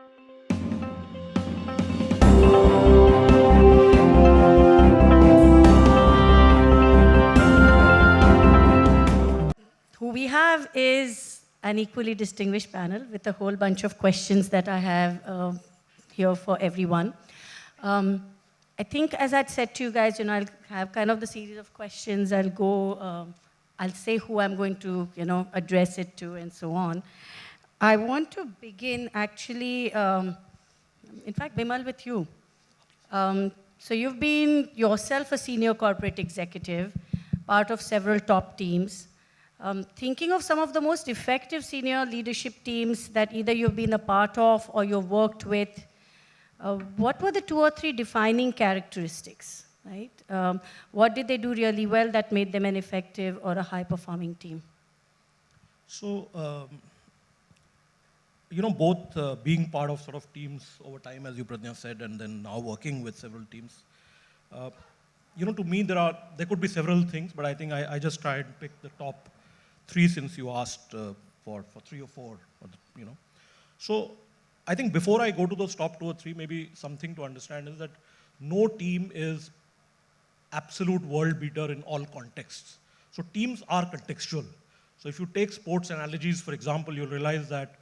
Who we have is an equally distinguished panel with a whole bunch of questions that I have here for everyone. I think, as I'd said to you guys, I'll have kind of the series of questions. I'll say who I'm going to, address it to and so on. I want to begin actually, in fact, Bimal, with you. So you've been yourself a senior corporate executive, part of several top teams. Thinking of some of the most effective senior leadership teams that either you've been a part of or you've worked with, what were the 2 or 3 defining characteristics, right? What did they do really well that made them an effective or a high-performing team? So, both being part of sort of teams over time, as you, Pradnya, said, and then now working with several teams, to me, there could be several things, but I think I just try and pick the top 3 since you asked for 3 or 4, So I think before I go to those top 2 or 3, maybe something to understand is that no team is absolute world beater in all contexts. So teams are contextual. So if you take sports analogies, for example, you'll realize that,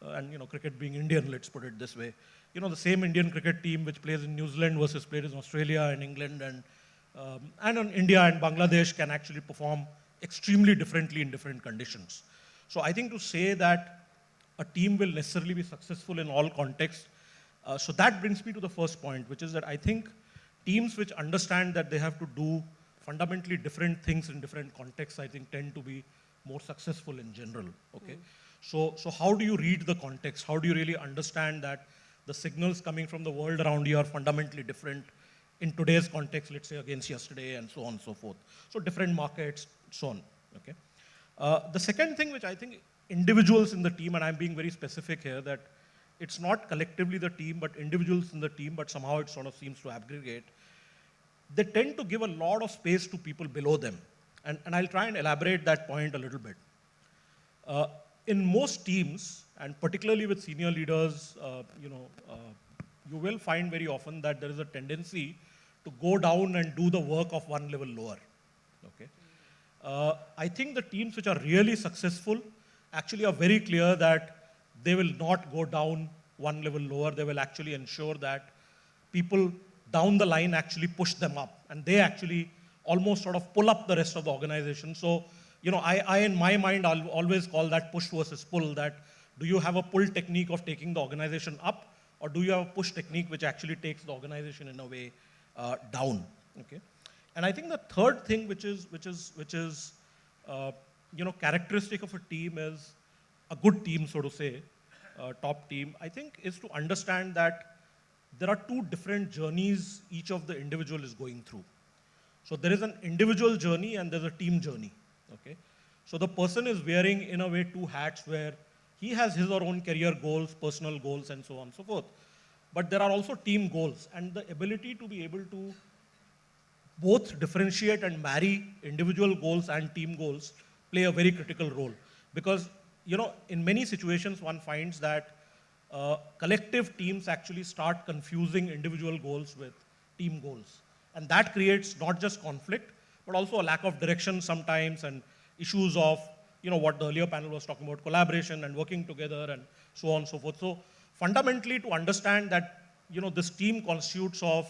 and cricket being Indian, let's put it this way, the same Indian cricket team which plays in New Zealand versus plays in Australia and England and in India and Bangladesh can actually perform extremely differently in different conditions. So I think to say that a team will necessarily be successful in all contexts, so that brings me to the first point, which is that I think teams which understand that they have to do fundamentally different things in different contexts, I think tend to be more successful in general, okay? So how do you read the context? How do you really understand that the signals coming from the world around you are fundamentally different in today's context, let's say against yesterday and so on and so forth. So different markets, so on, okay? The second thing which I think individuals in the team, and I'm being very specific here, that it's not collectively the team, but individuals in the team, but somehow it sort of seems to aggregate. They tend to give a lot of space to people below them. And I'll try and elaborate that point a little bit. In most teams, and particularly with senior leaders, you will find very often that there is a tendency to go down and do the work of one level lower, okay? I think the teams which are really successful actually are very clear that they will not go down one level lower. They will actually ensure that people down the line actually push them up, and they actually almost sort of pull up the rest of the organization. So, I in my mind, I'll always call that push versus pull, that do you have a pull technique of taking the organization up, or do you have a push technique which actually takes the organization in a way down, okay? And I think the third thing which is characteristic of a team is a good team, so to say, top team, I think is to understand that there are 2 different journeys each of the individual is going through. So there is an individual journey and there's a team journey, okay? So the person is wearing, in a way, 2 hats where he has his or own career goals, personal goals, and so on and so forth. But there are also team goals, and the ability to be able to both differentiate and marry individual goals and team goals play a very critical role. Because, in many situations one finds that collective teams actually start confusing individual goals with team goals. And that creates not just conflict, but also a lack of direction sometimes and issues of, what the earlier panel was talking about, collaboration and working together and so on and so forth. So fundamentally, to understand that, this team constitutes of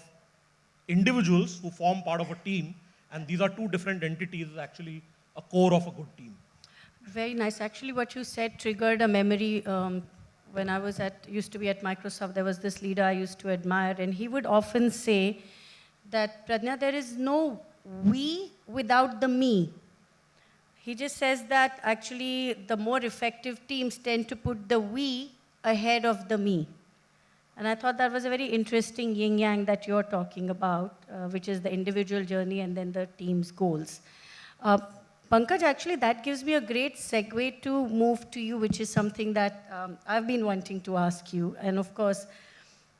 individuals who form part of a team, and these are 2 different entities, is actually a core of a good team. Very nice. Actually, what you said triggered a memory. When I used to be at Microsoft, there was this leader I used to admire, and he would often say that, Pradnya, there is no we without the me. He just says that actually the more effective teams tend to put the we ahead of the me. And I thought that was a very interesting yin-yang that you're talking about, which is the individual journey and then the team's goals. Pankaj, actually, that gives me a great segue to move to you, which is something that I've been wanting to ask you. And of course,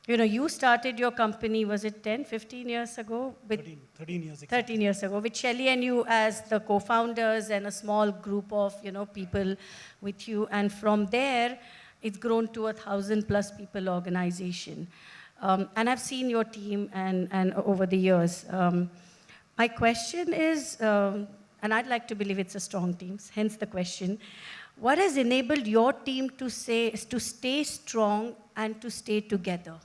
you started your company, was it 10, 15 years ago? 13 years ago. 13 years ago, with Shelly and you as the co-founders and a small group of, people with you. And from there, it's grown to 1,000+ people organization. And I've seen your team and over the years. My question is, and I'd like to believe it's a strong team, hence the question, what has enabled your team to stay strong and to stay together?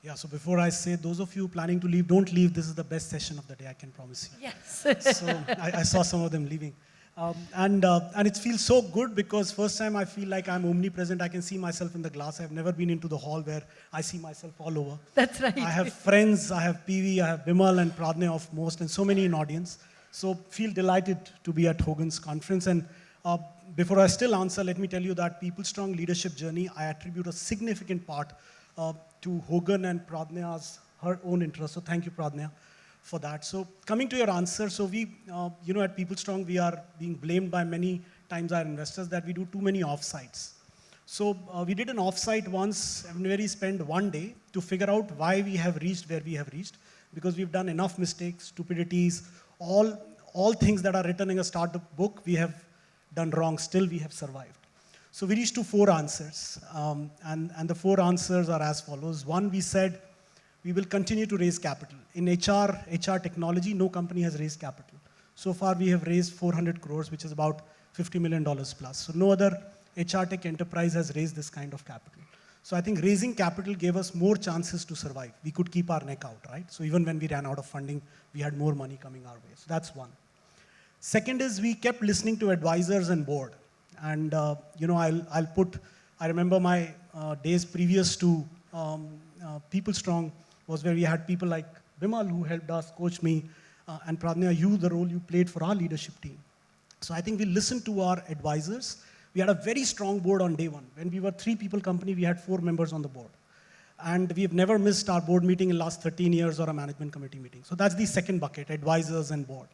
Yeah, so before I say, those of you planning to leave, don't leave. This is the best session of the day, I can promise you. Yes. So I saw some of them leaving. And it feels so good because first time I feel like I'm omnipresent. I can see myself in the glass. I've never been into the hall where I see myself all over. That's right. I have friends, I have PV, I have Bimal and Pradnya of most, and so many in audience. So feel delighted to be at Hogan's conference. And before I still answer, let me tell you that People Strong leadership journey, I attribute a significant part to Hogan and Pradnya's, her own interest. So thank you, Pradnya, for that. So coming to your answer, so we, at People Strong, we are being blamed by many times our investors that we do too many offsites. So we did an offsite once, where we spent one day to figure out why we have reached where we have reached, because we've done enough mistakes, stupidities, all things that are written in a startup book, we have done wrong, still we have survived. So we reached to 4 answers, and the 4 answers are as follows. One, we said, we will continue to raise capital. In HR technology, no company has raised capital. So far, we have raised 400 crores, which is about $50 million plus. So no other HR tech enterprise has raised this kind of capital. So I think raising capital gave us more chances to survive. We could keep our neck out, right? So even when we ran out of funding, we had more money coming our way. So that's one. Second is we kept listening to advisors and board. And I remember my days previous to People Strong was where we had people like Bimal who helped us, coach me, and Pradnya, the role you played for our leadership team. So I think we listened to our advisors. We had a very strong board on day one. When we were 3-people company, we had 4 members on the board. And we have never missed our board meeting in the last 13 years or a management committee meeting. So that's the second bucket, advisors and board.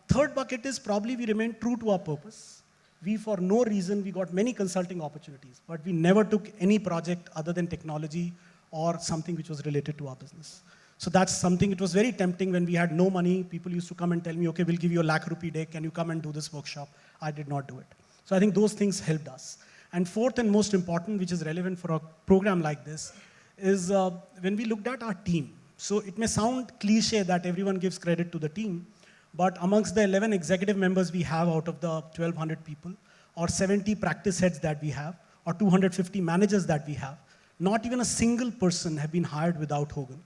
Third bucket is probably we remained true to our purpose. We, for no reason, we got many consulting opportunities, but we never took any project other than technology or something which was related to our business. So that's something, it was very tempting when we had no money. People used to come and tell me, okay, we'll give you a lakh rupee day. Can you come and do this workshop? I did not do it. So I think those things helped us. And fourth and most important, which is relevant for a program like this, is when we looked at our team. So it may sound cliche that everyone gives credit to the team, but amongst the 11 executive members we have out of the 1,200 people, or 70 practice heads that we have, or 250 managers that we have, not even a single person have been hired without Hogan.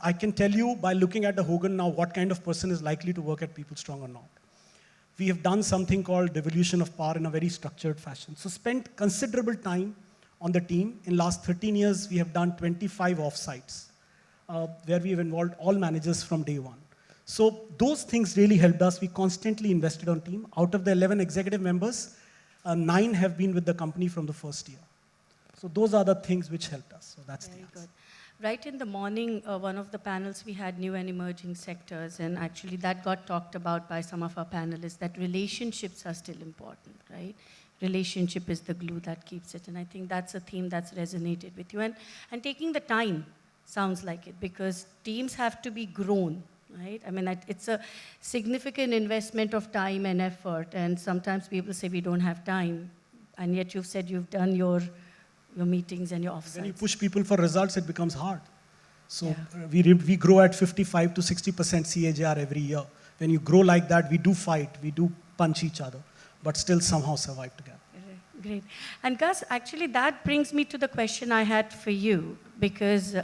I can tell you by looking at the Hogan now what kind of person is likely to work at People Strong or not. We have done something called devolution of power in a very structured fashion. So spent considerable time on the team. In last 13 years, we have done 25 offsites where we have involved all managers from day one. So those things really helped us. We constantly invested on team. Out of the 11 executive members, 9 have been with the company from the first year. So those are the things which helped us. So that's Very the answer. good. Right in the morning, one of the panels, we had new and emerging sectors, and actually that got talked about by some of our panelists, that relationships are still important, right? Relationship is the glue that keeps it, and I think that's a theme that's resonated with you. And taking the time sounds like it, because teams have to be grown, right? I mean, it's a significant investment of time and effort, and sometimes people say we don't have time, and yet you've said you've done your meetings and your offsites. When you push people for results, it becomes hard. So Yeah. we grow at 55 to 60% CAGR every year. When you grow like that, we do fight, we do punch each other, but still somehow survive together. Great. And Gus, actually that brings me to the question I had for you, because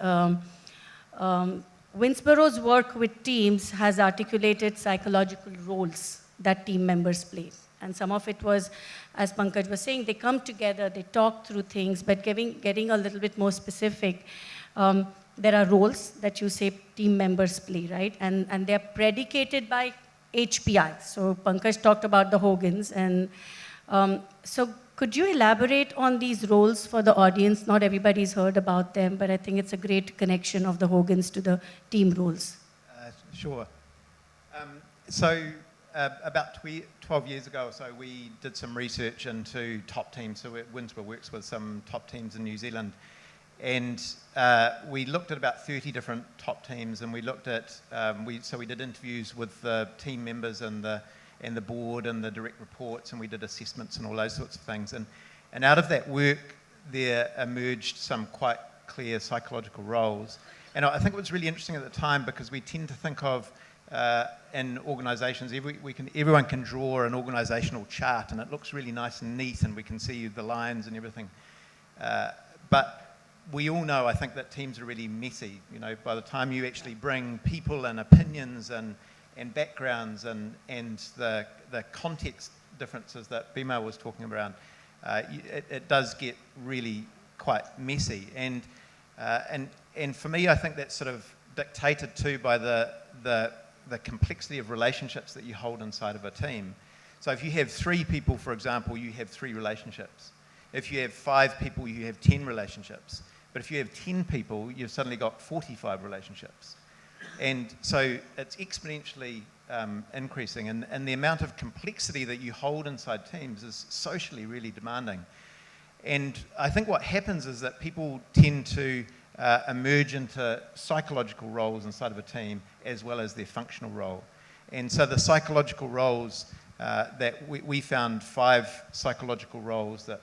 Winsborough's work with teams has articulated psychological roles that team members play. And some of it was, as Pankaj was saying, they come together, they talk through things, but getting a little bit more specific, there are roles that you say team members play, right? And they're predicated by HPI. So Pankaj talked about the Hogans. And so could you elaborate on these roles for the audience? Not everybody's heard about them, but I think it's a great connection of the Hogans to the team roles. Sure. About 12 years ago or so, we did some research into top teams. So Winsborough works with some top teams in New Zealand. And we looked at about 30 different top teams, and we looked at, we did interviews with the team members and and the board and the direct reports, and we did assessments and all those sorts of things. And out of that work, there emerged some quite clear psychological roles. And I think it was really interesting at the time because we tend to think of in organisations, everyone can draw an organisational chart and it looks really nice and neat and we can see the lines and everything. But we all know, I think, that teams are really messy. You know, by the time you actually bring people and opinions and backgrounds and the context differences that Bima was talking about, it does get really quite messy. And for me, I think that's sort of dictated too by the complexity of relationships that you hold inside of a team. So if you have 3 people, for example, you have 3 relationships. If you have 5 people, you have 10 relationships. But if you have 10 people, you've suddenly got 45 relationships. And so it's exponentially increasing. And the amount of complexity that you hold inside teams is socially really demanding. And I think what happens is that people tend to emerge into psychological roles inside of a team as well as their functional role. And so the psychological roles that we found 5 psychological roles that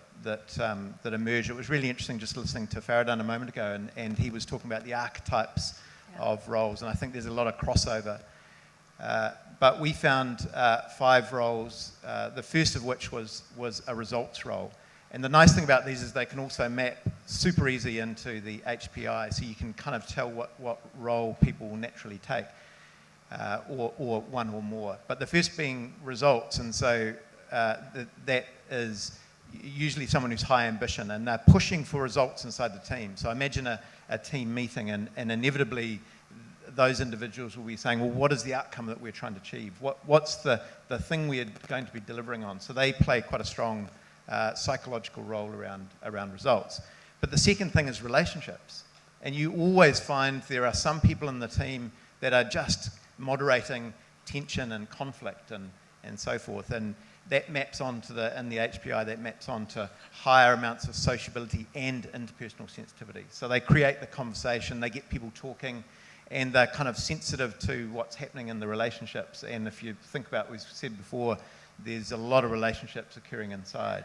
emerged. It was really interesting just listening to Faradan a moment ago, and he was talking about the archetypes of roles, and I think there's a lot of crossover. But we found 5 roles, the first of which was a results role. And the nice thing about these is they can also map super easy into the HPI, so you can kind of tell what role people will naturally take, or one or more. But the first being results, and so that is usually someone who's high ambition, and they're pushing for results inside the team. So imagine a team meeting, and inevitably those individuals will be saying, well, what is the outcome that we're trying to achieve? What's the thing we're going to be delivering on? So they play quite a strong psychological role around results. But the second thing is relationships. And you always find there are some people in the team that are just moderating tension and conflict and so forth. And that maps onto in the HPI, that maps onto higher amounts of sociability and interpersonal sensitivity. So they create the conversation, they get people talking, and they're kind of sensitive to what's happening in the relationships. And if you think about what we've said before, there's a lot of relationships occurring inside.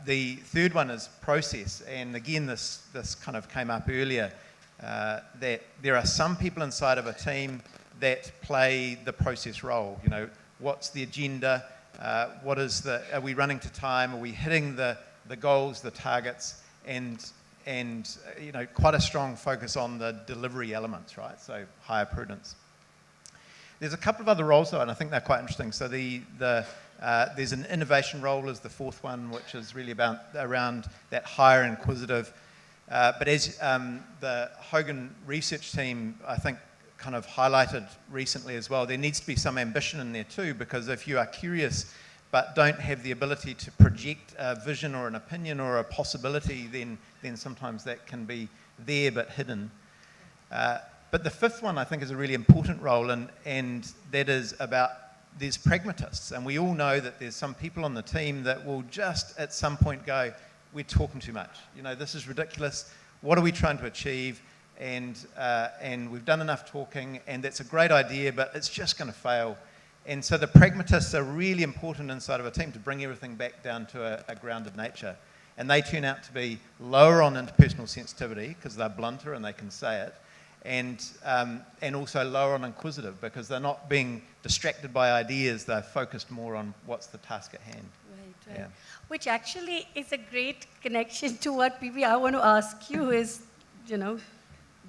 The third one is process, and again this kind of came up earlier, that there are some people inside of a team that play the process role. You know, what's the agenda, are we running to time, are we hitting the goals, the targets, and you know, quite a strong focus on the delivery elements, right? So higher prudence. There's a couple of other roles though, and I think they're quite interesting. So there's an innovation role as the fourth one, which is really around that higher inquisitive. But as the Hogan research team, I think, kind of highlighted recently as well, there needs to be some ambition in there too, because if you are curious but don't have the ability to project a vision or an opinion or a possibility, then sometimes that can be there but hidden. But the fifth one I think is a really important role, and that is about there's pragmatists, and we all know that there's some people on the team that will just at some point go, we're talking too much. You know, this is ridiculous. What are we trying to achieve? And we've done enough talking, and that's a great idea, but it's just going to fail. And so the pragmatists are really important inside of a team to bring everything back down to a grounded nature. And they turn out to be lower on interpersonal sensitivity because they're blunter and they can say it, and also lower on inquisitive because they're not being distracted by ideas, they're focused more on what's the task at hand. Right. Yeah. Which actually is a great connection to what maybe I want to ask you is, you know,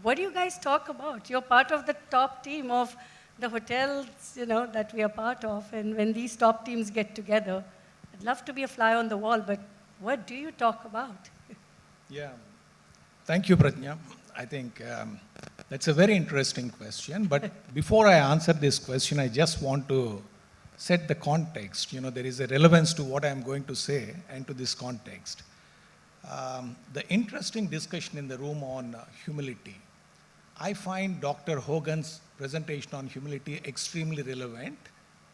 what do you guys talk about? You're part of the top team of the hotels, you know, that we are part of, and when these top teams get together, I'd love to be a fly on the wall, but what do you talk about? Yeah, thank you, Pratnya. I think that's a very interesting question, but before I answer this question, I just want to set the context. You know, there is a relevance to what I'm going to say and to this context. The interesting discussion in the room on humility. I find Dr. Hogan's presentation on humility extremely relevant,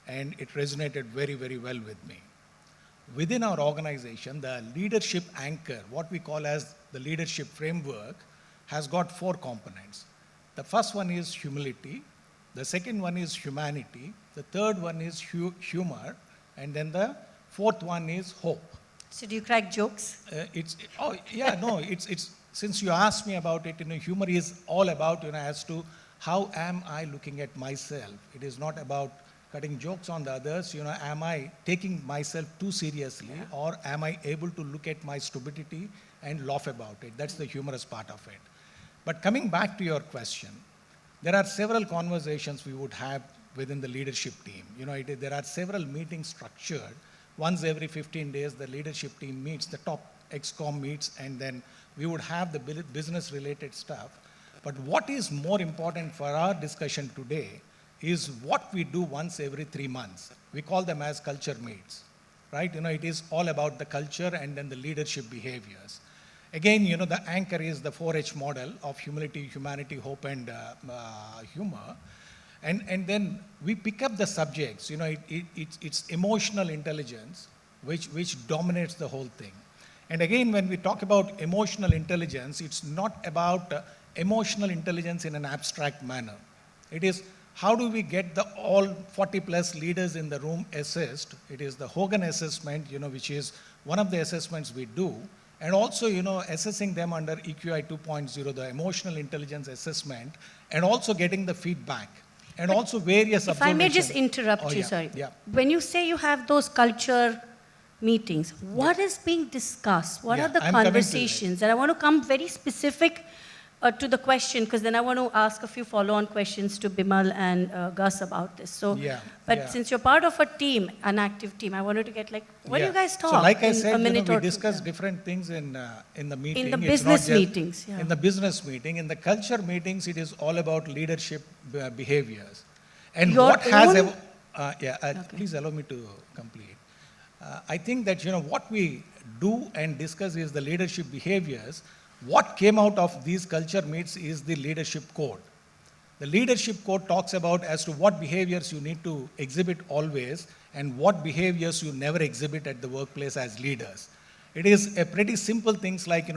and it resonated very, very well with me. Within our organization, the leadership anchor, what we call as the leadership framework, has got 4 components. The first one is humility, the second one is humanity, The third one is humor. And then the fourth one is hope. So do you crack jokes? It's since you asked me about it, humor is all about, as to how am I looking at myself. It is not about cutting jokes on the others, am I taking myself too seriously, or am I able to look at my stupidity and laugh about it? That's the humorous part of it. But coming back to your question, there are several conversations we would have within the leadership team. There are several meetings structured. Once every 15 days, the leadership team meets, the top ExCom meets, and then we would have the business-related stuff. But what is more important for our discussion today is what we do once every 3 months. We call them as culture meets, right? It is all about the culture and then the leadership behaviors. Again, the anchor is the 4H model of humility, humanity, hope, and humor. And then we pick up the subjects, it's emotional intelligence which dominates the whole thing. And again, when we talk about emotional intelligence, it's not about emotional intelligence in an abstract manner. It is how do we get the all 40 plus leaders in the room assessed. It is the Hogan assessment, which is one of the assessments we do. And also, assessing them under EQI 2.0, the emotional intelligence assessment, and also getting the feedback. And also various If I may just observations. interrupt Oh, you, yeah, sorry. yeah. When you say you have those culture meetings, what is being discussed? What Yeah, are the I'm coming to that. conversations? And I want to come very specific to the question, because then I want to ask a few follow-on questions to Bimal and Gus about this. So, Yeah, but yeah. since you're part of a team, an active team, I wanted to get what do Yeah. you guys talk So like I in said, a minute we or two? discuss Yeah. different things in the meeting. the It's not business just- meetings, yeah. In the business meeting. In the culture meetings, it is all about leadership behaviors. And Your what has... own- Okay. Please allow me to complete. I think that, what we do and discuss is the leadership behaviors. What came out of these culture meets is the leadership code. The leadership code talks about as to what behaviors you need to exhibit always and what behaviors you never exhibit at the workplace as leaders. It is a pretty simple things like,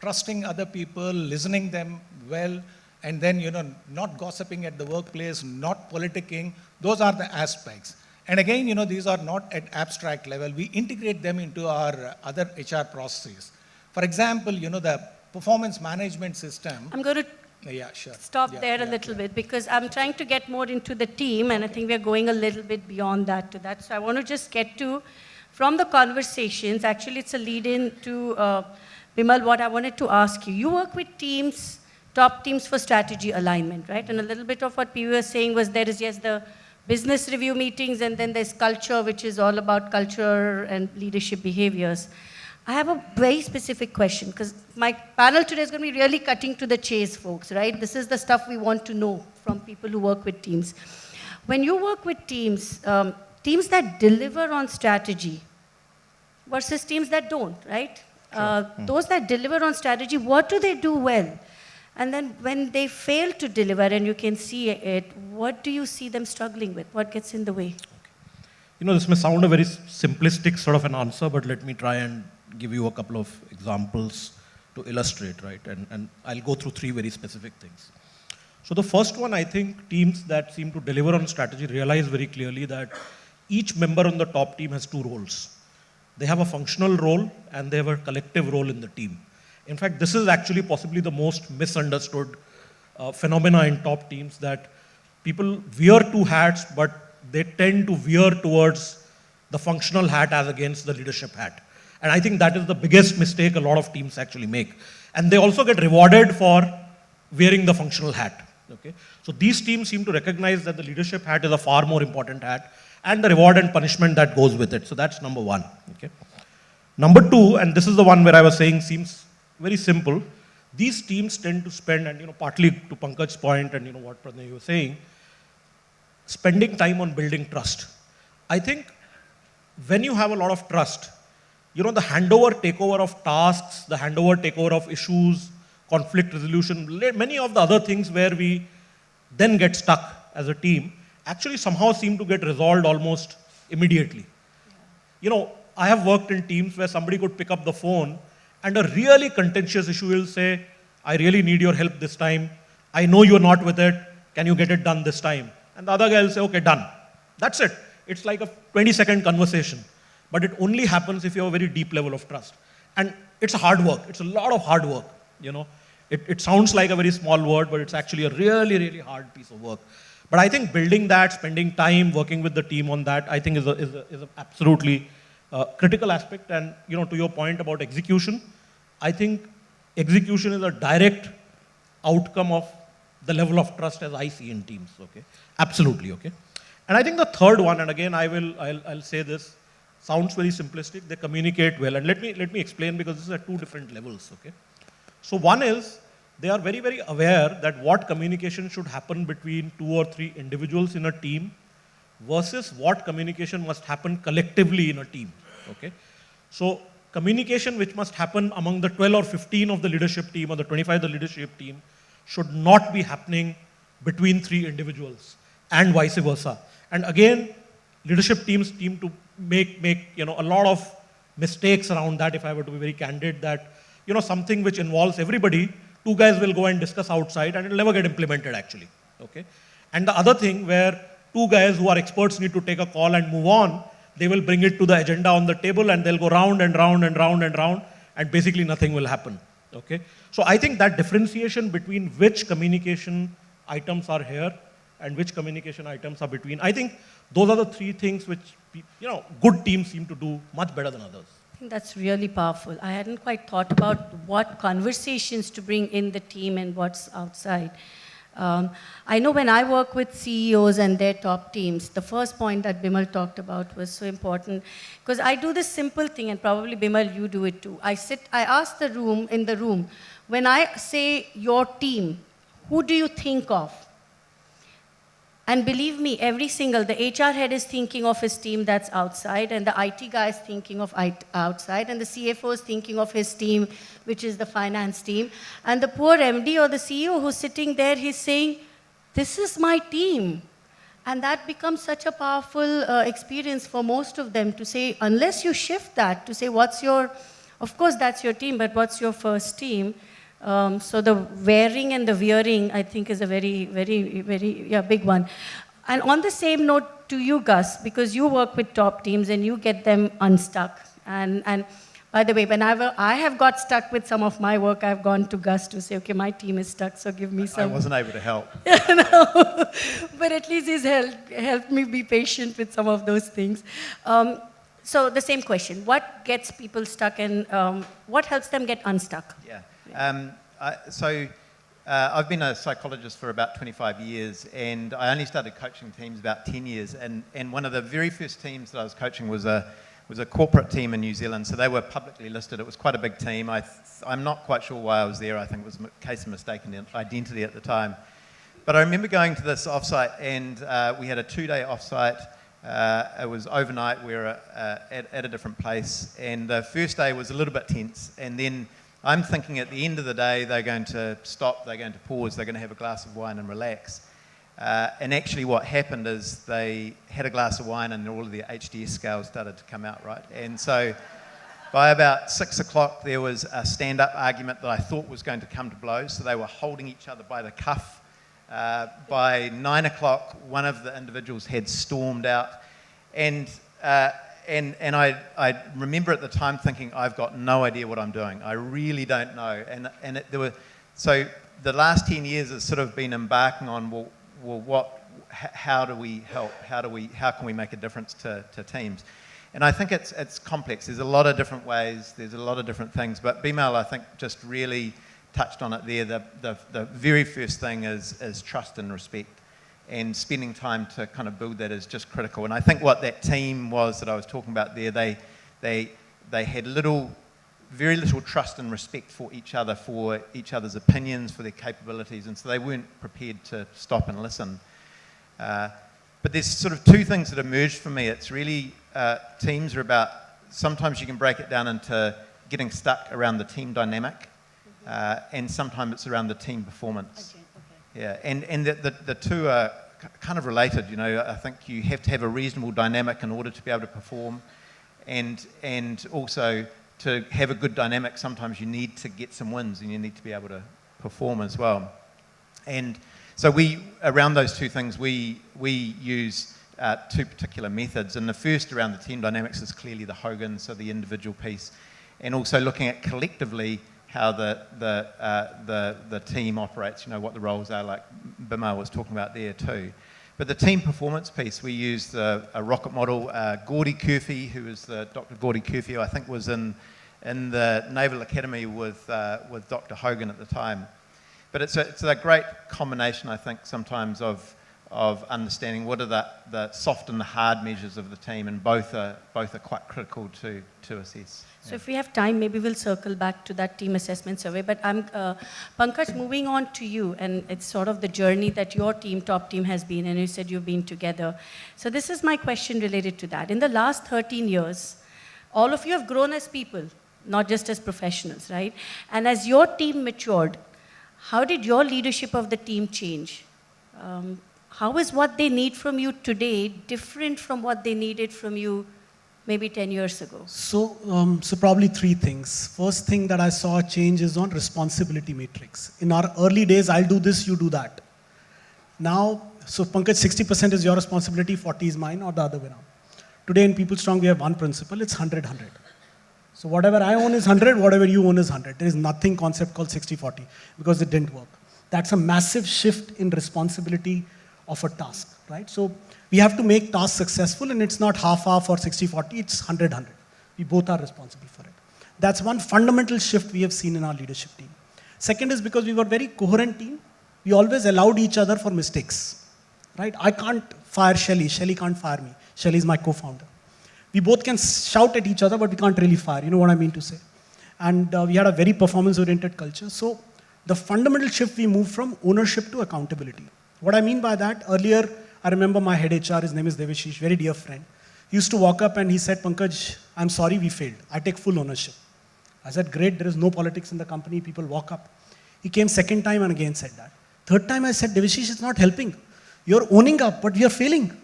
trusting other people, listening them well, and then, not gossiping at the workplace, not politicking. Those are the aspects. And again, these are not at abstract level. We integrate them into our other HR processes. For example, the performance management system. I'm going to Yeah, sure. stop Yeah, there a yeah, little yeah. bit because I'm trying to get more into the team, and I think we're going a little bit beyond that to that. So I want to just get to, from the conversations, actually it's a lead-in to Bimal, what I wanted to ask you. You work with teams, top teams for strategy alignment, right? And a little bit of what PV was saying was there is, yes, the business review meetings, and then there's culture, which is all about culture and leadership behaviors. I have a very specific question, because my panel today is going to be really cutting to the chase, folks, right? This is the stuff we want to know from people who work with teams. When you work with teams, teams that deliver on strategy versus teams that don't, right? Those that deliver on strategy, what do they do well? And then when they fail to deliver and you can see it, what do you see them struggling with? What gets in the way? This may sound a very simplistic sort of an answer, but let me try and give you a couple of examples to illustrate, right? And I'll go through three very specific things. So the first one, I think teams that seem to deliver on strategy realize very clearly that each member on the top team has two roles. They have a functional role and they have a collective role in the team. In fact, this is actually possibly the most misunderstood phenomena in top teams, that people wear two hats, but they tend to veer towards the functional hat as against the leadership hat. And I think that is the biggest mistake a lot of teams actually make. And they also get rewarded for wearing the functional hat. Okay? So these teams seem to recognize that the leadership hat is a far more important hat, and the reward and punishment that goes with it. So that's number one. Okay? Number two, and this is the one where I was saying seems very simple, these teams tend to spend, and partly to Pankaj's point and what Pranay you were saying, spending time on building trust. I think when you have a lot of trust, the handover takeover of tasks, the handover takeover of issues, conflict resolution, many of the other things where we then get stuck as a team actually somehow seem to get resolved almost immediately. I have worked in teams where somebody could pick up the phone and a really contentious issue will say, I really need your help this time. I know you're not with it. Can you get it done this time? And the other guy will say, okay, done. That's it. It's like a 20-second conversation. But it only happens if you have a very deep level of trust. And it's hard work. It's a lot of hard work, you know. It sounds like a very small word, but it's actually a really, really hard piece of work. But I think building that, spending time working with the team on that, I think is a absolutely critical aspect. And, you know, to your point about execution, I think execution is a direct outcome of the level of trust as I see in teams, okay? Absolutely, okay? And I think the third one, and again I'll say this, sounds very simplistic, they communicate well. And let me explain, because this is at two different levels, okay? So one is, they are very, very aware that what communication should happen between 2 or 3 individuals in a team versus what communication must happen collectively in a team, okay? So communication which must happen among the 12 or 15 of the leadership team or the 25 of the leadership team should not be happening between 3 individuals and vice versa. And again, leadership teams seem to make you know, a lot of mistakes around that, if I were to be very candid, that, you know, something which involves everybody, 2 guys will go and discuss outside and it will never get implemented actually, okay? And the other thing where 2 guys who are experts need to take a call and move on, they will bring it to the agenda on the table and they'll go round and round and round and round and basically nothing will happen, okay? So I think that differentiation between which communication items are here and which communication items are between, I think those are the 3 things which, you know, good teams seem to do much better than others. I think that's really powerful. I hadn't quite thought about what conversations to bring in the team and what's outside. I know when I work with CEOs and their top teams, the first point that Bimal talked about was so important, because I do this simple thing, and probably Bimal, you do it too. I ask the room, when I say your team, who do you think of? And believe me, the HR head is thinking of his team that's outside, and the IT guy is thinking of outside, and the CFO is thinking of his team, which is the finance team. And the poor MD or the CEO who's sitting there, he's saying, this is my team. And that becomes such a powerful experience for most of them to say, unless you shift that, to say, of course that's your team, but what's your first team? So the wearing and the wearing, I think, is a very, very, very big one. And on the same note to you, Gus, because you work with top teams and you get them unstuck. And by the way, whenever I have got stuck with some of my work, I've gone to Gus to say, okay, my team is stuck, so give me some. I wasn't able to help. No, but at least he's helped me be patient with some of those things. So the same question, what gets people stuck and what helps them get unstuck? Yeah. I've been a psychologist for about 25 years, and I only started coaching teams about 10 years. And one of the very first teams that I was coaching was a corporate team in New Zealand. So they were publicly listed. It was quite a big team. I'm not quite sure why I was there. I think it was a case of mistaken identity at the time. But I remember going to this offsite, and we had a 2-day offsite. It was overnight. We were at a different place, and the first day was a little bit tense, and then I'm thinking at the end of the day, they're going to stop, they're going to pause, they're going to have a glass of wine and relax. And actually what happened is they had a glass of wine and all of their HDS scales started to come out, right? And so by about 6 o'clock, there was a stand-up argument that I thought was going to come to blows. So they were holding each other by the cuff. By 9 o'clock, one of the individuals had stormed out. And I remember at the time thinking, I've got no idea what I'm doing. I really don't know. So the last 10 years has sort of been embarking on, how do we help? How can we make a difference to teams? And I think it's complex. There's a lot of different ways. There's a lot of different things. But Bimal, I think, just really touched on it there. The very first thing is trust and respect. And spending time to kind of build that is just critical. And I think what that team was that I was talking about there, they had very little trust and respect for each other's opinions, for their capabilities, and so they weren't prepared to stop and listen. But there's sort of 2 things that emerged for me. It's really, teams are about, sometimes you can break it down into getting stuck around the team dynamic, and sometimes it's around the team performance. Yeah, and the 2 are kind of related. You know, I think you have to have a reasonable dynamic in order to be able to perform, and also to have a good dynamic, sometimes you need to get some wins and you need to be able to perform as well. And so around those 2 things, we use two particular methods. And the first around the team dynamics is clearly the Hogan, so the individual piece, and also looking at collectively how the team operates, you know, what the roles are, like Bimal was talking about there too. But the team performance piece, we used a rocket model. Gordy Curfey, who was Dr. Gordy Curfey, I think was in the Naval Academy with Dr. Hogan at the time. But it's a great combination, I think, sometimes of understanding what are the soft and the hard measures of the team, and both are quite critical to assess. So if we have time, maybe we'll circle back to that team assessment survey. But I'm, Pankaj, moving on to you, and it's sort of the journey that your team, top team, has been, and you said you've been together. So this is my question related to that. In the last 13 years, all of you have grown as people, not just as professionals, right? And as your team matured, how did your leadership of the team change? How is what they need from you today different from what they needed from you maybe 10 years ago? So probably three things. First thing that I saw a change is on responsibility matrix. In our early days, I'll do this, you do that. Now, so Pankaj, 60% is your responsibility, 40 is mine, or the other way around. Today in PeopleStrong, we have one principle, it's 100-100. So whatever I own is 100, whatever you own is 100. There is nothing concept called 60-40 because it didn't work. That's a massive shift in responsibility of a task, right? So we have to make tasks successful, and it's not half-half or 60-40, it's 100-100. We both are responsible for it. That's one fundamental shift we have seen in our leadership team. Second is because we were a very coherent team, we always allowed each other for mistakes, right? I can't fire Shelly, Shelly can't fire me. Shelly is my co-founder. We both can shout at each other, but we can't really fire, you know what I mean to say. And we had a very performance-oriented culture. So the fundamental shift, we moved from ownership to accountability. What I mean by that, earlier, I remember my head HR, his name is Devashish, very dear friend. He used to walk up and he said, Pankaj, I'm sorry we failed. I take full ownership. I said, great, there is no politics in the company, people walk up. He came second time and again said that. Third time I said, Devashish, it's not helping. You're owning up, but we are failing,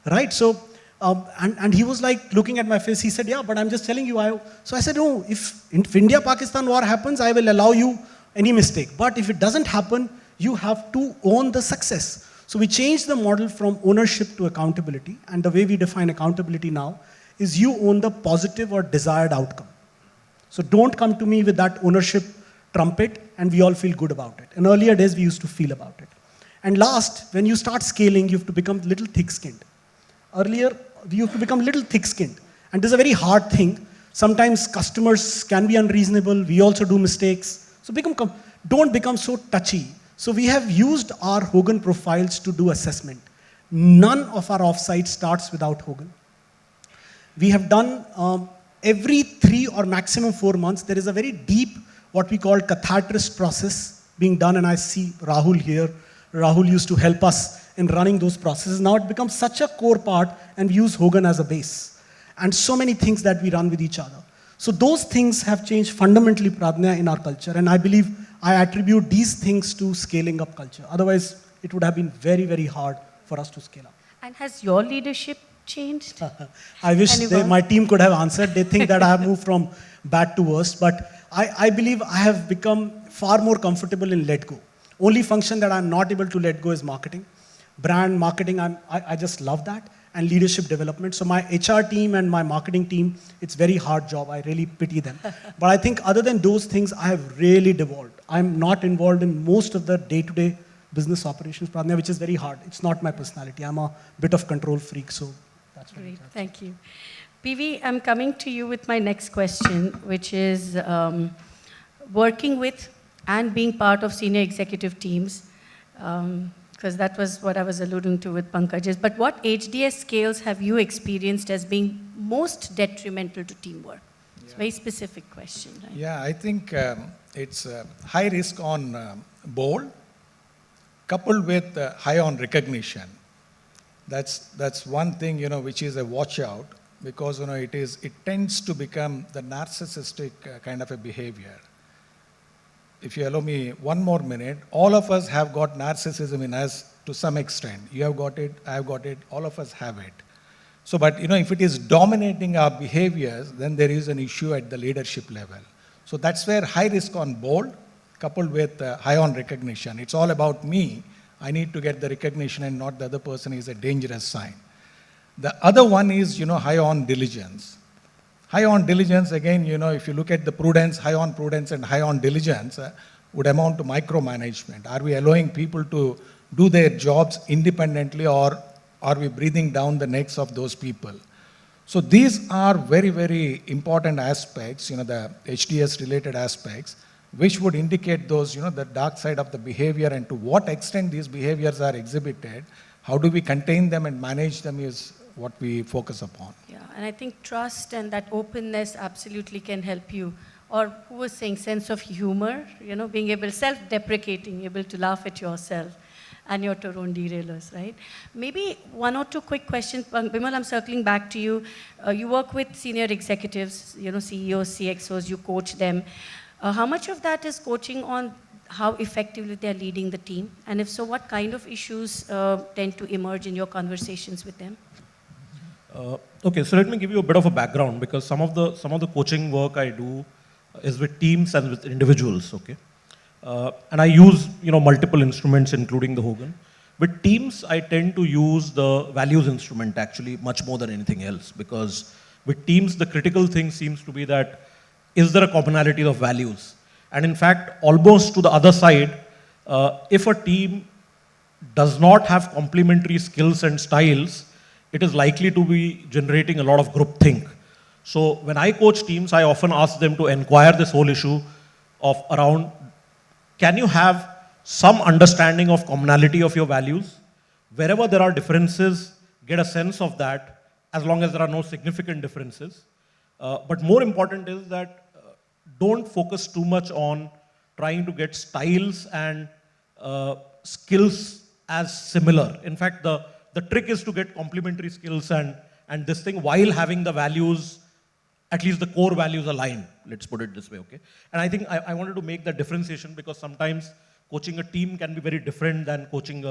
right? So, and he was like looking at my face, he said, yeah, but I'm just telling you. So I said, no, if India-Pakistan war happens, I will allow you any mistake. But if it doesn't happen, you have to own the success. So we changed the model from ownership to accountability, and the way we define accountability now is you own the positive or desired outcome. So don't come to me with that ownership trumpet and we all feel good about it. In earlier days, we used to feel about it. And last, when you start scaling, you have to become a little thick-skinned. Earlier, you have to become a little thick-skinned. And this is a very hard thing. Sometimes customers can be unreasonable. We also do mistakes. So don't become so touchy. So we have used our Hogan profiles to do assessment. None of our offsite starts without Hogan. We have done every 3 or maximum 4 months, there is a very deep, what we call catharsis process being done, and I see Rahul here. Rahul used to help us in running those processes. Now it becomes such a core part, and we use Hogan as a base. And so many things that we run with each other. So those things have changed fundamentally, Pradnya, in our culture, and I believe I attribute these things to scaling up culture. Otherwise, it would have been very, very hard for us to scale up. And has your leadership changed? I wish my team could have answered. They think that I have moved from bad to worst, but I believe I have become far more comfortable in let go. Only function that I'm not able to let go is marketing. Brand marketing, I just love that. And leadership development. So my HR team and my marketing team, it's very hard job. I really pity them. But I think other than those things, I have really devolved. I'm not involved in most of the day-to-day business operations, Pradnya, which is very hard. It's not my personality. I'm a bit of control freak, so that's great. Thank you. PV, I'm coming to you with my next question, which is working with and being part of senior executive teams. Because that was what I was alluding to with Pankaj. But what HDS scales have you experienced as being most detrimental to teamwork? It's a very specific question. Right? Yeah, I think it's high risk on bold, coupled with high on recognition. That's one thing, which is a watch out, because it tends to become the narcissistic kind of a behavior. If you allow me 1 more minute, all of us have got narcissism in us to some extent. You have got it, I have got it, all of us have it. So, but if it is dominating our behaviors, then there is an issue at the leadership level. So that's where high risk on bold, coupled with high on recognition. It's all about me. I need to get the recognition and not the other person is a dangerous sign. The other one is, high on diligence. High on diligence, again, if you look at the prudence, high on prudence and high on diligence would amount to micromanagement. Are we allowing people to do their jobs independently, or are we breathing down the necks of those people? So these are very, very important aspects, the HDS related aspects, which would indicate those, the dark side of the behavior, and to what extent these behaviors are exhibited. How do we contain them and manage them is what we focus upon. Yeah, and I think trust and that openness absolutely can help you. Or who was saying sense of humor, being able, self-deprecating, able to laugh at yourself and your own derailers, right? Maybe one or two quick questions. Bimal, I'm circling back to you. You work with senior executives, CEOs, CXOs, you coach them. How much of that is coaching on how effectively they're leading the team? And if so, what kind of issues tend to emerge in your conversations with them? Okay, so let me give you a bit of a background, because some of the coaching work I do is with teams and with individuals. Okay, and I use multiple instruments, including the Hogan. With teams, I tend to use the values instrument actually much more than anything else, because with teams, the critical thing seems to be that is there a commonality of values? And in fact, almost to the other side, if a team does not have complementary skills and styles, it is likely to be generating a lot of groupthink. So when I coach teams, I often ask them to inquire this whole issue of around, can you have some understanding of commonality of your values? Wherever there are differences, get a sense of that, as long as there are no significant differences. But more important is that don't focus too much on trying to get styles and skills as similar. In fact, the trick is to get complementary skills and this thing while having the values, at least the core values aligned. Let's put it this way, okay? And I think I wanted to make that differentiation, because sometimes coaching a team can be very different than coaching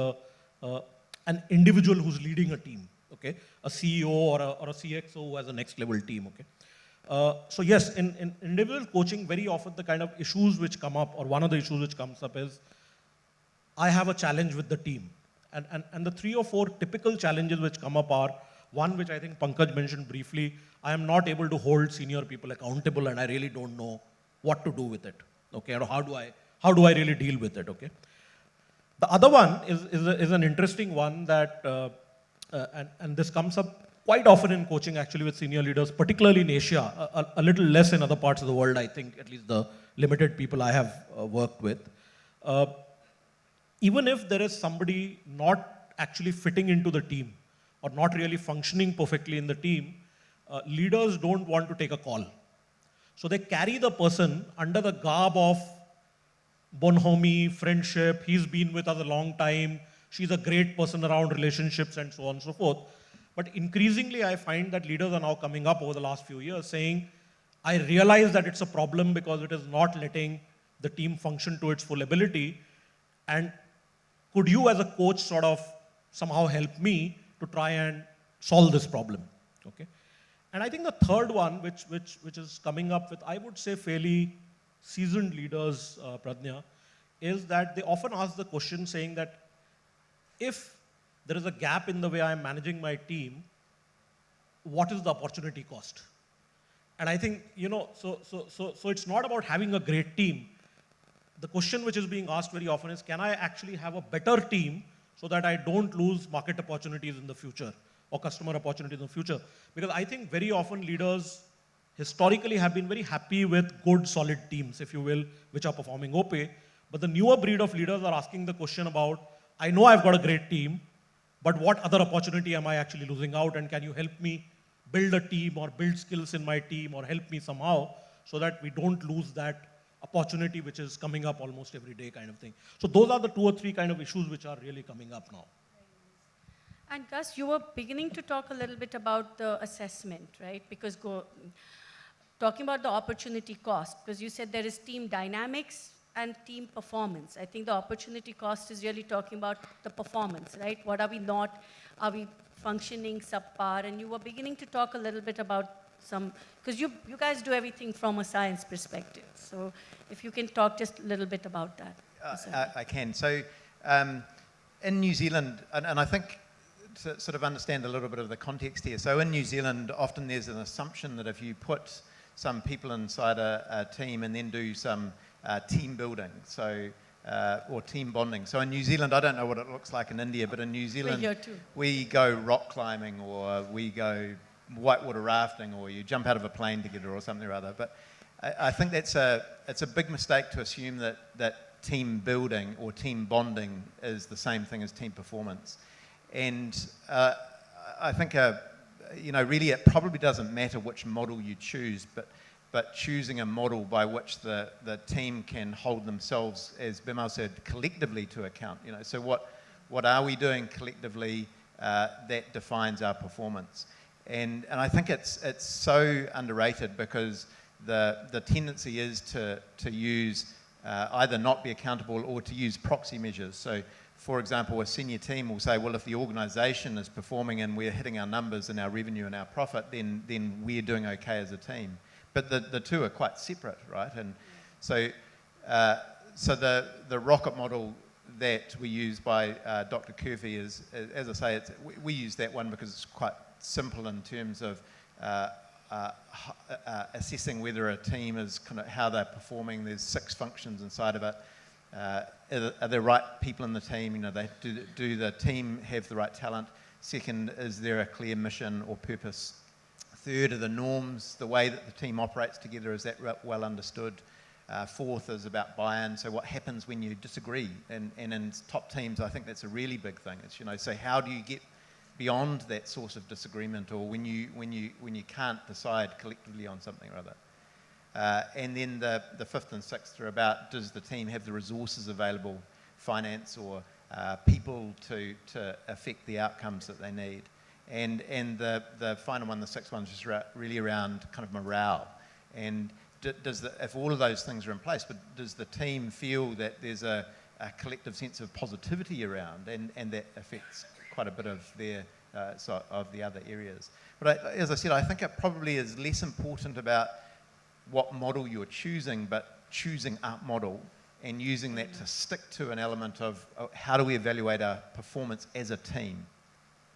an individual who's leading a team, okay? A CEO or a CXO who has a next level team, okay? So yes, in individual coaching, very often the kind of issues which come up, or one of the issues which comes up is, I have a challenge with the team. And the 3 or 4 typical challenges which come up are, one which I think Pankaj mentioned briefly, I am not able to hold senior people accountable and I really don't know what to do with it, okay? Or how do I really deal with it, okay? The other one is an interesting one that, and this comes up quite often in coaching actually with senior leaders, particularly in Asia, a little less in other parts of the world, I think, at least the limited people I have worked with. Even if there is somebody not actually fitting into the team or not really functioning perfectly in the team, leaders don't want to take a call. So they carry the person under the garb of bonhomie, friendship, he's been with us a long time, she's a great person around relationships and so on and so forth. But increasingly I find that leaders are now coming up over the last few years saying, I realize that it's a problem because it is not letting the team function to its full ability, and could you as a coach sort of somehow help me to try and solve this problem, okay? And I think the third one, which is coming up with, I would say, fairly seasoned leaders, Pradnya, is that they often ask the question saying that if there is a gap in the way I'm managing my team, what is the opportunity cost? And I think, so it's not about having a great team. The question which is being asked very often is, can I actually have a better team so that I don't lose market opportunities in the future or customer opportunities in the future? Because I think very often leaders historically have been very happy with good, solid teams, if you will, which are performing okay. But the newer breed of leaders are asking the question about, I know I've got a great team, but what other opportunity am I actually losing out, and can you help me build a team or build skills in my team or help me somehow so that we don't lose that opportunity which is coming up almost every day kind of thing. So those are the 2 or 3 kind of issues which are really coming up now. And Gus, you were beginning to talk a little bit about the assessment, right? Because talking about the opportunity cost, because you said there is team dynamics and team performance. I think the opportunity cost is really talking about the performance, right? What are we not? Are we functioning subpar? And you were beginning to talk a little bit about because you guys do everything from a science perspective. So if you can talk just a little bit about that. I can. So in New Zealand, and I think to sort of understand a little bit of the context here. So in New Zealand, often there's an assumption that if you put some people inside a team and then do some team building, so or team bonding. So in New Zealand, I don't know what it looks like in India, but in New Zealand, we go rock climbing, or we go whitewater rafting, or you jump out of a plane together, or something or other. But I think it's a big mistake to assume that team building or team bonding is the same thing as team performance. And I think, really it probably doesn't matter which model you choose, but choosing a model by which the team can hold themselves, as Bimal said, collectively to account. So what are we doing collectively that defines our performance? And I think it's so underrated, because the tendency is to use either not be accountable or to use proxy measures. So, for example, a senior team will say, well, if the organisation is performing and we're hitting our numbers and our revenue and our profit, then we're doing okay as a team. But the two are quite separate, right? And so the rocket model that we use by Dr. Curvey is, as I say, we use that one because it's quite simple in terms of assessing whether a team is kind of how they're performing. There's 6 functions inside of it. Are there right people in the team? Do the team have the right talent? Second, is there a clear mission or purpose? Third are the norms, the way that the team operates together, is that well understood? Fourth is about buy-in. So what happens when you disagree? And in top teams, I think that's a really big thing. It's, so how do you get beyond that source of disagreement, or when you can't decide collectively on something or other? And then the fifth and sixth are about, does the team have the resources available, finance or people to affect the outcomes that they need? And the final one, the sixth one, is just really around kind of morale. And if all of those things are in place, but does the team feel that there's a collective sense of positivity around, and that affects quite a bit of of the other areas. But as I said, I think it probably is less important about what model you're choosing, but choosing a model and using that to stick to an element of how do we evaluate our performance as a team.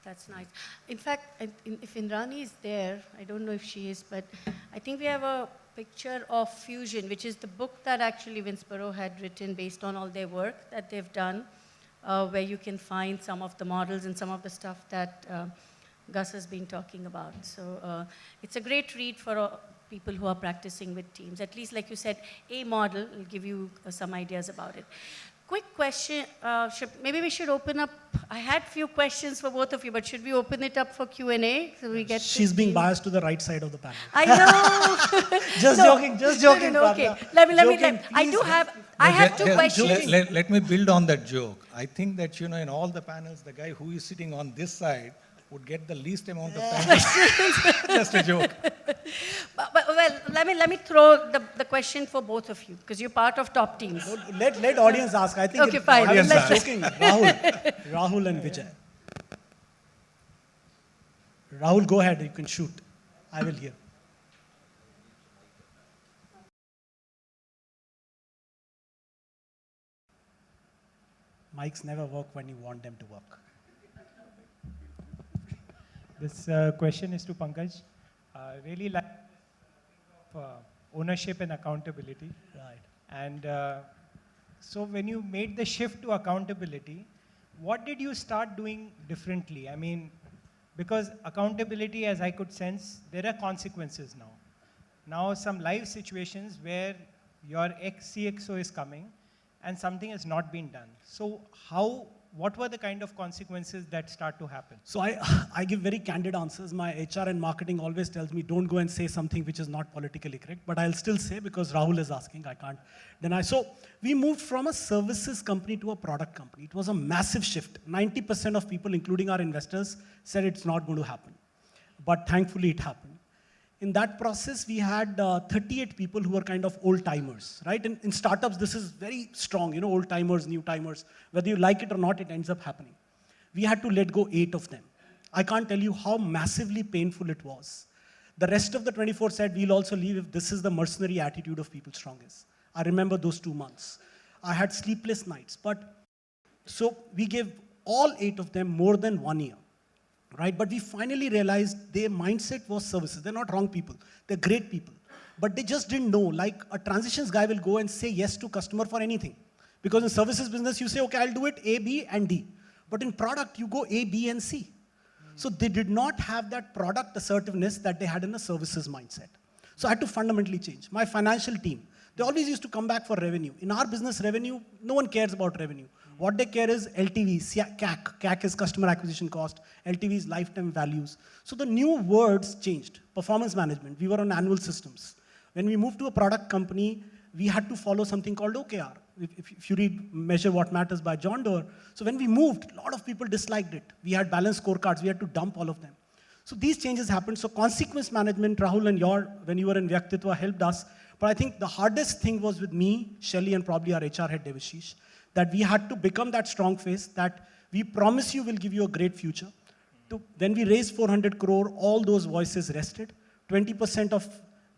That's nice. In fact, if Indrani is there, I don't know if she is, but I think we have a picture of Fusion, which is the book that actually Winsboro had written based on all their work that they've done, where you can find some of the models and some of the stuff that Gus has been talking about. So it's a great read for people who are practicing with teams. At least, like you said, a model will give you some ideas about it. Quick question, maybe we should open up, I had few questions for both of you, but should we open it up for Q&A so we get She's being biased to the right side of the panel. I know. Just joking. No, okay. Let me, I have two questions. Let me build on that joke. I think that, in all the panels, the guy who is sitting on this side would get the least amount of time. Just a joke. Well, let me throw the question for both of you, because you're part of top teams. Let audience ask. I think Okay, fine. I'm not joking. Rahul and Vijay. Rahul, go ahead. You can shoot. I will hear. Mics never work when you want them to work. This question is to Pankaj. Really like ownership and accountability. Right. And so when you made the shift to accountability, what did you start doing differently? I mean, because accountability, as I could sense, there are consequences now. Now some live situations where your ex-CXO is coming and something has not been done. So what were the kind of consequences that start to happen? So I give very candid answers. My HR and marketing always tells me, don't go and say something which is not politically correct, but I'll still say because Rahul is asking, I can't deny. So we moved from a services company to a product company. It was a massive shift. 90% of people, including our investors, said it's not going to happen. But thankfully it happened. In that process, we had 38 people who were kind of old-timers, right? In startups, this is very strong, old-timers, new-timers. Whether you like it or not, it ends up happening. We had to let go 8 of them. I can't tell you how massively painful it was. The rest of the 24 said, we'll also leave if this is the mercenary attitude of people strongest. I remember those 2 months. I had sleepless nights. So we gave all 8 of them more than 1 year. right? But we finally realized their mindset was services. They're not wrong people. They're great people. But they just didn't know. Like a transitions guy will go and say yes to customer for anything. Because in services business, you say, okay, I'll do it A, B, and D. But in product, you go A, B, and C. So they did not have that product assertiveness that they had in a services mindset. So I had to fundamentally change. My financial team, they always used to come back for revenue. In our business, revenue, no one cares about revenue. What they care is LTV, CAC. CAC is customer acquisition cost. LTV is lifetime values. So the new words changed. Performance management, we were on annual systems. When we moved to a product company, we had to follow something called OKR. If you read Measure What Matters by John Doerr. So when we moved, a lot of people disliked it. We had balanced scorecards. We had to dump all of them. So these changes happened. So consequence management, Rahul and when you were in Vyaktitva, helped us. But I think the hardest thing was with me, Shelly, and probably our HR head, Devashish, that we had to become that strong face that we promise you will give you a great future. When we raised 400 crore, all those voices rested. 20% of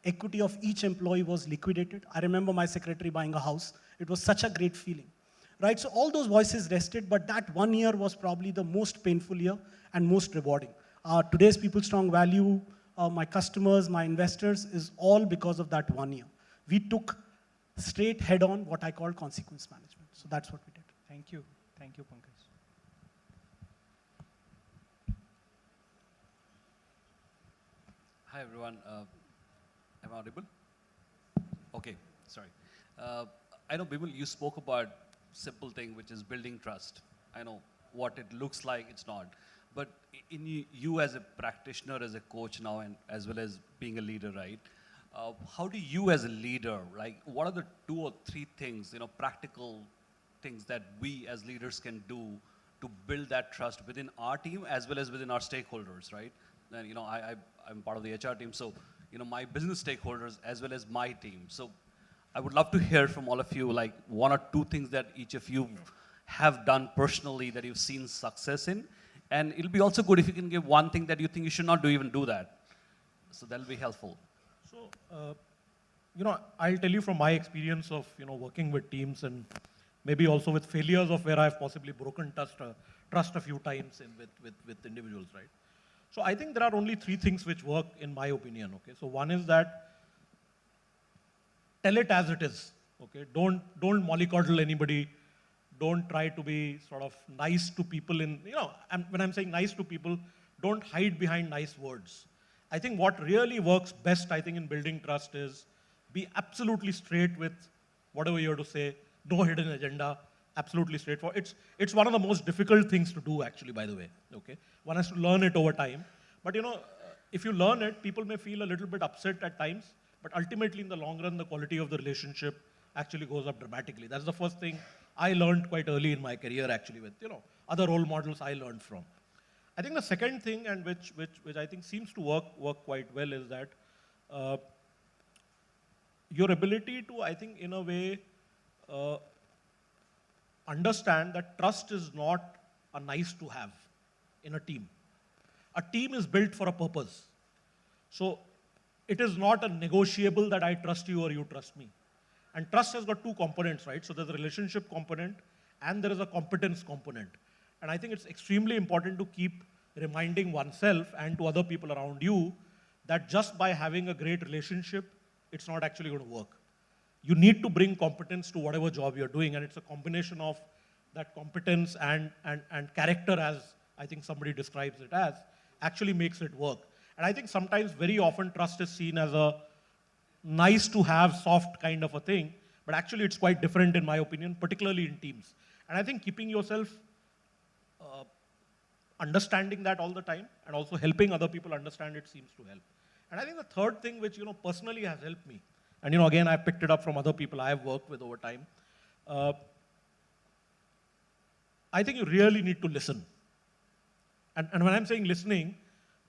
equity of each employee was liquidated. I remember my secretary buying a house. It was such a great feeling, right? So all those voices rested, but that 1 year was probably the most painful year and most rewarding. Today's People Strong value, my customers, my investors, is all because of that 1 year. We took straight head on what I call consequence management. So that's what we did. Thank you. Thank you, Pankaj. Hi, everyone. Am I audible? Okay, sorry. I know, Bimal, you spoke about simple thing, which is building trust. I know what it looks like, it's not. But in you as a practitioner, as a coach now, and as well as being a leader, right? How do you as a leader, like, what are the 2 or 3 things, practical things that we as leaders can do to build that trust within our team as well as within our stakeholders, right? And, I'm part of the HR team, so, my business stakeholders as well as my team. So I would love to hear from all of you, like 1 or 2 things that each of you have done personally that you've seen success in. And it'll be also good if you can give 1 thing that you think you should not even do that. So that'll be helpful. So, I'll tell you from my experience of, working with teams and maybe also with failures of where I've possibly broken trust a few times with individuals, right? So I think there are only 3 things which work in my opinion, okay? So one is that tell it as it is, okay? Don't mollycoddle anybody. Don't try to be sort of nice to people when I'm saying nice to people, don't hide behind nice words. I think what really works best, I think, in building trust is be absolutely straight with whatever you're to say, no hidden agenda, absolutely straightforward. It's one of the most difficult things to do, actually, by the way, okay? One has to learn it over time. But, if you learn it, people may feel a little bit upset at times, but ultimately, in the long run, the quality of the relationship actually goes up dramatically. That's the first thing I learned quite early in my career, actually, with, other role models I learned from. I think the second thing, and which I think seems to work quite well, is that your ability to, I think, in a way, understand that trust is not a nice to have in a team. A team is built for a purpose. So it is not a negotiable that I trust you or you trust me. And trust has got 2 components, right? So there's a relationship component and there is a competence component. And I think it's extremely important to keep reminding oneself and to other people around you that just by having a great relationship, it's not actually going to work. You need to bring competence to whatever job you're doing, and it's a combination of that competence and character, as I think somebody describes it as, actually makes it work. And I think sometimes, very often, trust is seen as a nice to have, soft kind of a thing, but actually it's quite different in my opinion, particularly in teams. And I think keeping yourself understanding that all the time and also helping other people understand it seems to help. And I think the third thing which, personally has helped me, and, again, I've picked it up from other people I have worked with over time, I think you really need to listen. And when I'm saying listening,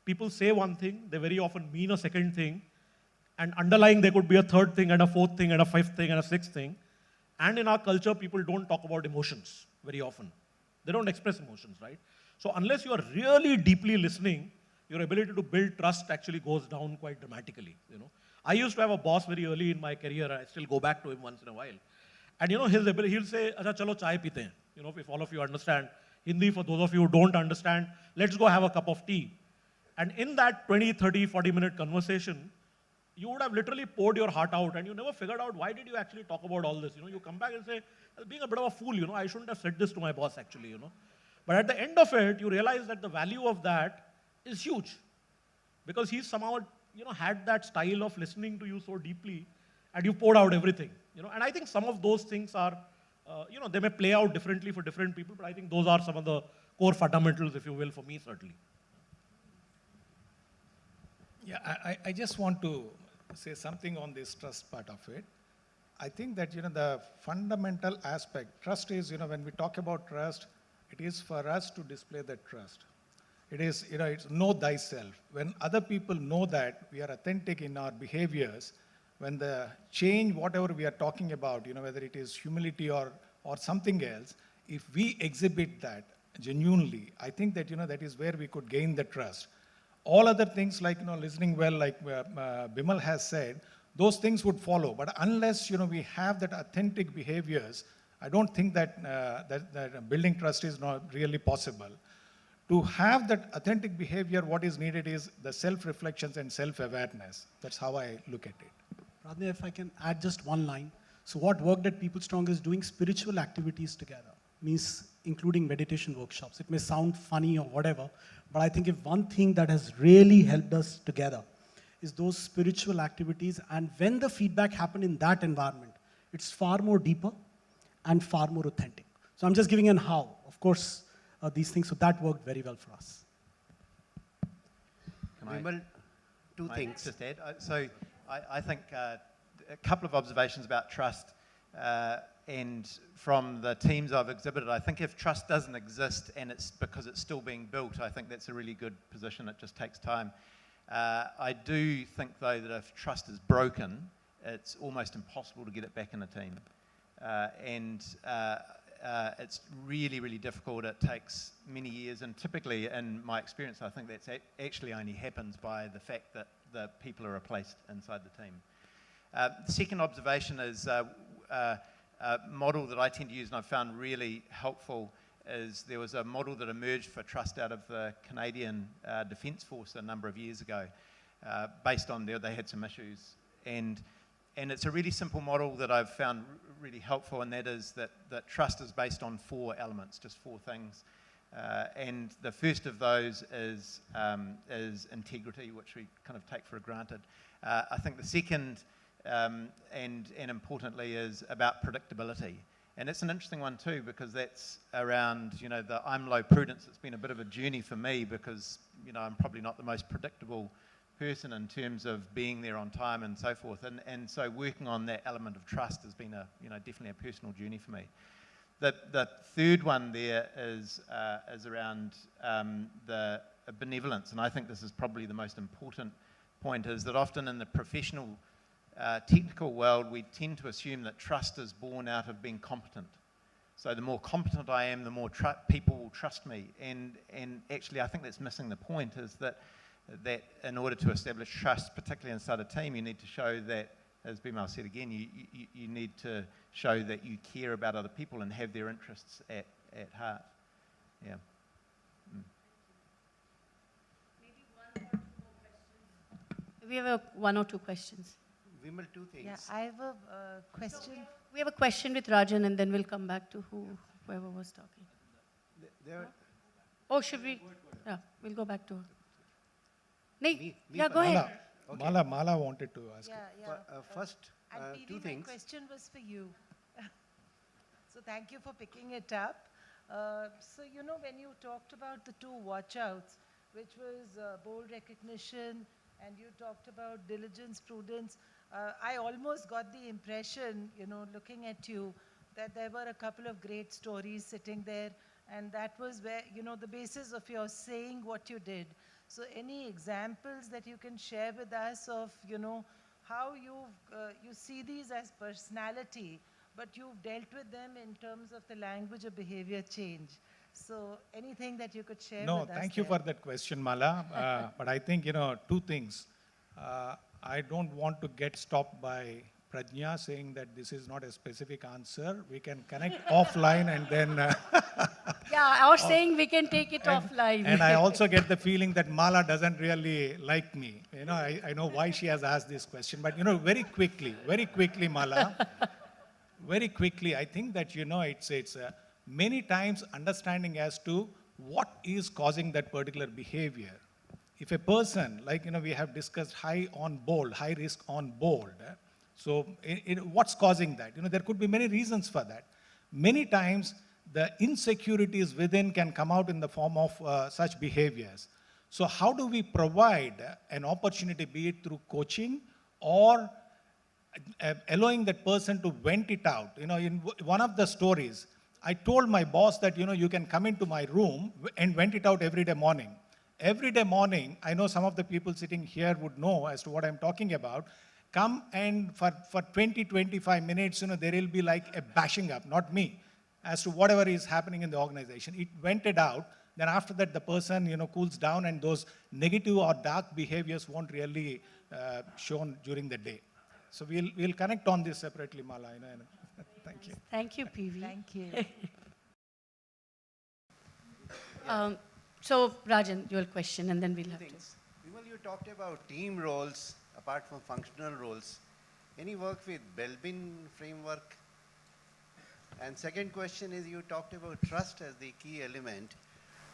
people say one thing, they very often mean a second thing, and underlying there could be a third thing and a fourth thing and a fifth thing and a sixth thing. And in our culture, people don't talk about emotions very often. They don't express emotions, right? So unless you are really deeply listening, your ability to build trust actually goes down quite dramatically, I used to have a boss very early in my career. I still go back to him once in a while. And his ability, he'll say, "Acha, chalo chai peete hain." If all of you understand, Hindi, for those of you who don't understand, let's go have a cup of tea. And in that 20, 30, 40-minute conversation, you would have literally poured your heart out and you never figured out why did you actually talk about all this. You come back and say, I was being a bit of a fool, I shouldn't have said this to my boss actually, But at the end of it, you realize that the value of that is huge. Because he's somehow, had that style of listening to you so deeply and you poured out everything, And I think some of those things are, they may play out differently for different people, but I think those are some of the core fundamentals, if you will, for me certainly. Yeah, I just want to say something on this trust part of it. I think that, the fundamental aspect, trust is, when we talk about trust, it is for us to display that trust. It is, it's know thyself. When other people know that we are authentic in our behaviors, when the change, whatever we are talking about, whether it is humility or something else, if we exhibit that genuinely, I think that, that is where we could gain the trust. All other things like, listening well, like Bimal has said, those things would follow. But unless, we have that authentic behaviors, I don't think that, that building trust is not really possible. To have that authentic behavior, what is needed is the self-reflections and self-awareness. That's how I look at it. Pradnya, if I can add just one line. So what worked at People Strong is doing spiritual activities together, means including meditation workshops. It may sound funny or whatever, but I think if one thing that has really helped us together is those spiritual activities, and when the feedback happened in that environment, it's far more deeper and far more authentic. So I'm just giving an how. Of course, these things, so that worked very well for us. Can two I things. just add? I think a couple of observations about trust, and from the teams I've exhibited, I think if trust doesn't exist and it's because it's still being built, I think that's a really good position. It just takes time. I do think, though, that if trust is broken, it's almost impossible to get it back in a team. It's really, really difficult. It takes many years, and typically, in my experience, I think that's actually only happens by the fact that the people are replaced inside the team. The second observation is a model that I tend to use and I've found really helpful is there was a model that emerged for trust out of the Canadian Defence Force a number of years ago, based on they had some issues. And it's a really simple model that I've found really helpful, and that is that trust is based on 4 elements, just 4 things. And the first of those is integrity, which we kind of take for granted. I think the second, and importantly, is about predictability. And it's an interesting one too, because that's around, the I'm low prudence. It's been a bit of a journey for me because, I'm probably not the most predictable person in terms of being there on time and so forth. And so working on that element of trust has been definitely a personal journey for me. The third one there is around the benevolence, and I think this is probably the most important point, is that often in the professional technical world, we tend to assume that trust is born out of being competent. So the more competent I am, the more people will trust me. And actually, I think that's missing the point, is that in order to establish trust, particularly inside a team, you need to show that, as Bimal said again, you need to show that you care about other people and have their interests at heart. Yeah. We have 1 or 2 questions. Vimal, two things. Yeah, I have a question. We have a question with Rajan, and then we'll come back to whoever was talking. Oh, should we? Yeah, we'll go back to her. Yeah, go ahead. Okay. Mala wanted to ask. First, And PD, two things. my question was for you. So thank you for picking it up. So, when you talked about the 2 watch-outs, which was bold recognition, and you talked about diligence, prudence, I almost got the impression, looking at you, that there were a couple of great stories sitting there, and that was where, the basis of your saying what you did. So any examples that you can share with us of, how you see these as personality, but you've dealt with them in terms of the language of behavior change. So anything that you could share with us? No, thank you for that question, Mala. But I think, 2 things. I don't want to get stopped by Prajna saying that this is not a specific answer. We can connect offline and then. Yeah, or saying we can take it offline. And I also get the feeling that Mala doesn't really like me. You know, I know why she has asked this question, but you know, very quickly, Mala, very quickly, I think that, you know, it's many times understanding as to what is causing that particular behavior. If a person, like, you know, we have discussed high risk on bold, so what's causing that? You know, there could be many reasons for that. Many times, the insecurities within can come out in the form of such behaviors. So how do we provide an opportunity, be it through coaching or allowing that person to vent it out? You know, in one of the stories, I told my boss that, you know, you can come into my room and vent it out every day morning. Every day morning, I know some of the people sitting here would know as to what I'm talking about. Come and for 20, 25 minutes, you know, there will be like a bashing up, not me, as to whatever is happening in the organization. It vented out. Then after that, the person, you know, cools down and those negative or dark behaviors won't really shown during the day. So we'll connect on this separately, Mala. You know. Thank you. Thank you, PV. Thank you. So, Rajan, your question, and then we'll have to. Things. Vimal, you talked about team roles apart from functional roles. Any work with Belbin framework? And second question is, you talked about trust as the key element.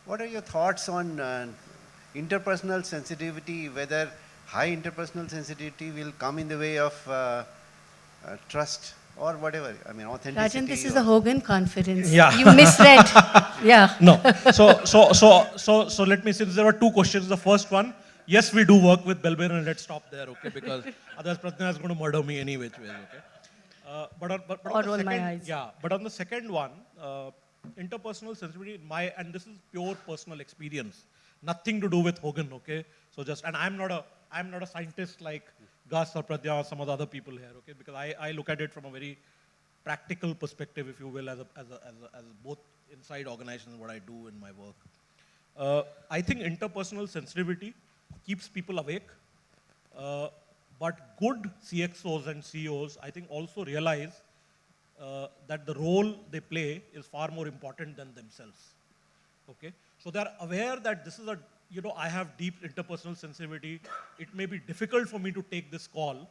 What are your thoughts on interpersonal sensitivity, whether high interpersonal sensitivity will come in the way of trust or whatever? I mean, authenticity. Rajan, this is a Hogan conference. Yeah. You misread. Yeah. No. So let me say there were two questions. The first one, yes, we do work with Belbin, and let's stop there, okay? Because otherwise Pratna is going to murder me any which way, okay? But on Or the roll second, my eyes. yeah. But on the second one, interpersonal sensitivity, and this is pure personal experience, nothing to do with Hogan, okay? So and I'm not a scientist like Gus or Pratya or some of the other people here, okay? Because I look at it from a very practical perspective, if you will, as both inside organizations, what I do in my work. I think interpersonal sensitivity keeps people awake. But good CXOs and CEOs, I think, also realize that the role they play is far more important than themselves. Okay? So they're aware that this is I have deep interpersonal sensitivity. It may be difficult for me to take this call.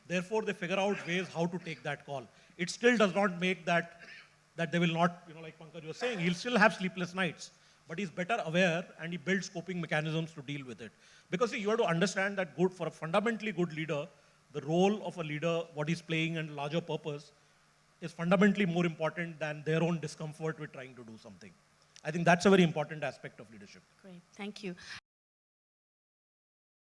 Therefore, they figure out ways how to take that call. It still does not make that they will not, like Pankaj was saying, he'll still have sleepless nights. But he's better aware and he builds coping mechanisms to deal with it. Because see, you have to understand that for a fundamentally good leader, the role of a leader, what he's playing and larger purpose, is fundamentally more important than their own discomfort with trying to do something. I think that's a very important aspect of leadership. Great, thank you.